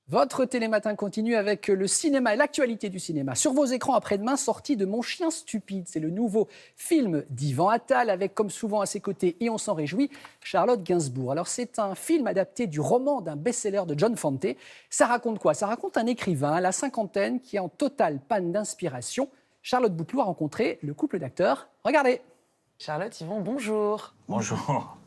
Votre télématin continue avec le cinéma et l'actualité du cinéma. Sur vos écrans après-demain, sortie de Mon chien stupide. C'est le nouveau film d'Yvan Attal avec, comme souvent à ses côtés, et on s'en réjouit, Charlotte Gainsbourg. Alors c'est un film adapté du roman d'un best-seller de John Fante. Ça raconte quoi? Ça raconte un écrivain à la cinquantaine qui est en totale panne d'inspiration. Charlotte Bouteloup a rencontré le couple d'acteurs. Regardez. Charlotte, Yvan, bonjour. Bonjour.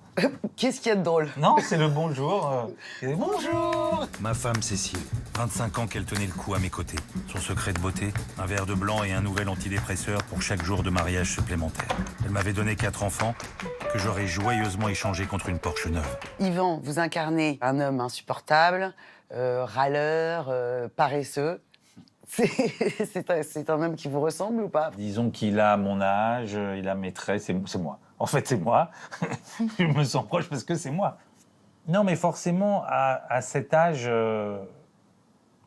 Qu'est-ce qu'il y a de drôle? Non, c'est le bonjour. Bonjour. Ma femme Cécile, 25 ans qu'elle tenait le coup à mes côtés. Son secret de beauté, un verre de blanc et un nouvel antidépresseur pour chaque jour de mariage supplémentaire. Elle m'avait donné 4 enfants que j'aurais joyeusement échangés contre une Porsche neuve. Yvan, vous incarnez un homme insupportable, râleur, paresseux. C'est un homme qui vous ressemble ou pas? Disons qu'il a mon âge, il a mes traits, c'est moi. En fait, c'est moi. Je me sens proche parce que c'est moi. Non, mais forcément, à cet âge...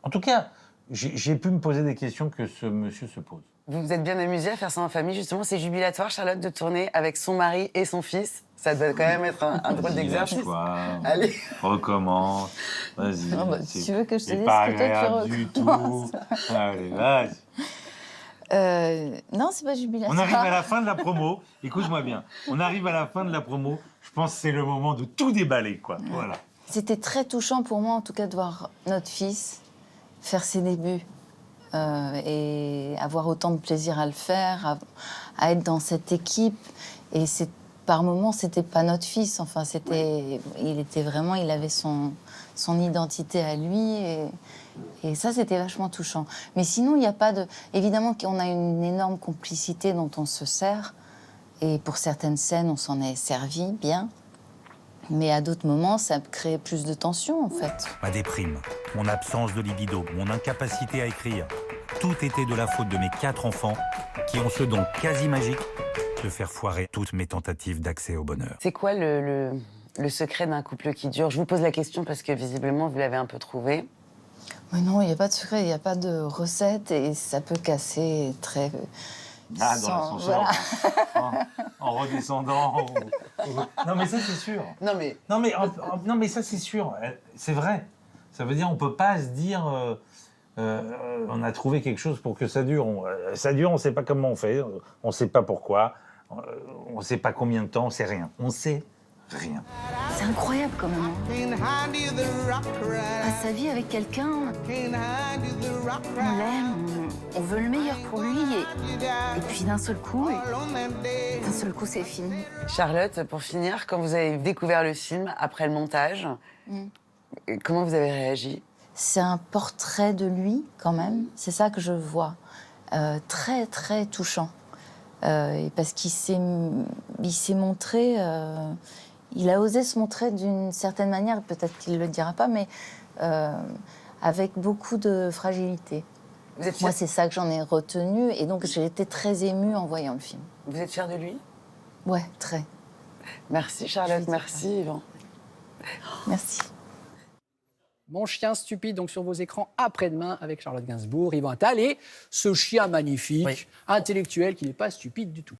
En tout cas, j'ai pu me poser des questions que ce monsieur se pose. Vous vous êtes bien amusé à faire ça en famille, justement. C'est jubilatoire, Charlotte, de tourner avec son mari et son fils. Ça doit quand même être un drôle d'exercice. Lâche-toi, Allez. Recommence. Vas-y. Non, bah, si tu veux que je te C'est dise pas que toi, tu agréable du tout. Allez, vas-y. Non, c'est pas jubilatoire. On arrive à la fin de la promo. Écoute-moi bien. On arrive à la fin de la promo. Je pense que c'est le moment de tout déballer, quoi. Voilà. C'était très touchant pour moi, en tout cas, de voir notre fils faire ses débuts et avoir autant de plaisir à le faire, à être dans cette équipe. Et par moments, c'était pas notre fils. Enfin, il était vraiment, il avait son identité à lui. Et ça, c'était vachement touchant. Mais sinon, il n'y a pas de... Évidemment qu'on a une énorme complicité dont on se sert. Et pour certaines scènes, on s'en est servi bien. Mais à d'autres moments, ça crée plus de tension, en fait. Ma déprime, mon absence de libido, mon incapacité à écrire, tout était de la faute de mes 4 enfants qui ont ce don quasi magique de faire foirer toutes mes tentatives d'accès au bonheur. C'est quoi le secret d'un couple qui dure? Je vous pose la question parce que visiblement, vous l'avez un peu trouvé. Mais non, il n'y a pas de secret, il n'y a pas de recette et ça peut casser très... Ah, dans l'ascenseur. Voilà. En redescendant. Non, mais ça, c'est sûr. Non, mais... Non, mais ça, c'est sûr. C'est vrai. Ça veut dire on peut pas se dire... on a trouvé quelque chose pour que ça dure. Ça dure, on ne sait pas comment on fait. On ne sait pas pourquoi. On ne sait pas combien de temps. On ne sait rien. On sait rien. C'est incroyable quand même. À sa vie avec quelqu'un, on l'aime, on veut le meilleur pour lui et puis d'un seul coup, c'est fini. Charlotte, pour finir, quand vous avez découvert le film, après le montage, comment vous avez réagi? C'est un portrait de lui quand même, c'est ça que je vois, très très touchant. Parce qu'il s'est montré... Il a osé se montrer d'une certaine manière, peut-être qu'il ne le dira pas, mais avec beaucoup de fragilité. Moi, c'est ça que j'en ai retenu, et donc j'ai été très émue en voyant le film. Vous êtes fière de lui? Ouais, très. Merci Charlotte, merci Yvan. Merci. Mon chien stupide, donc sur vos écrans après-demain avec Charlotte Gainsbourg, Yvan Attal et ce chien magnifique, intellectuel qui n'est pas stupide du tout.